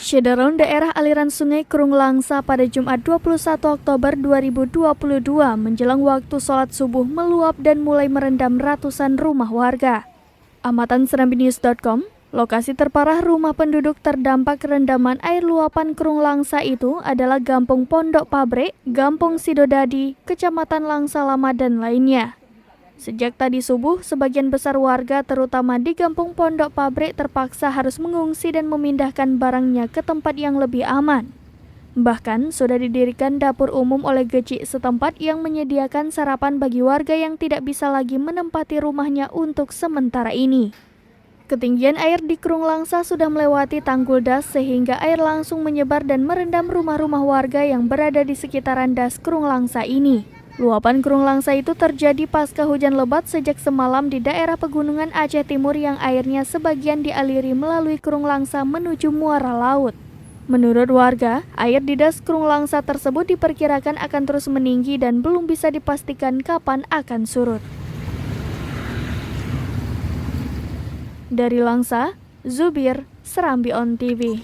Shutdown daerah aliran sungai Krung Langsa pada Jumat 21 Oktober 2022 menjelang waktu sholat subuh meluap dan mulai merendam ratusan rumah warga. Amatan serambinews.com, lokasi terparah rumah penduduk terdampak rendaman air luapan Krung Langsa itu adalah Gampung Pondok Pabrik, Gampung Sidodadi, Kecamatan Langsa Lama, dan lainnya. Sejak tadi subuh, sebagian besar warga terutama di Gampung Pondok Pabrik terpaksa harus mengungsi dan memindahkan barangnya ke tempat yang lebih aman. Bahkan sudah didirikan dapur umum oleh Gecik setempat yang menyediakan sarapan bagi warga yang tidak bisa lagi menempati rumahnya untuk sementara ini. Ketinggian air di Krung Langsa sudah melewati tanggul das sehingga air langsung menyebar dan merendam rumah-rumah warga yang berada di sekitaran das Krung Langsa ini. Luapan Krung Langsa itu terjadi pasca hujan lebat sejak semalam di daerah pegunungan Aceh Timur yang airnya sebagian dialiri melalui Krung Langsa menuju muara laut. Menurut warga, air di das Krung Langsa tersebut diperkirakan akan terus meninggi dan belum bisa dipastikan kapan akan surut. Dari Langsa, Zubir, Serambi On TV.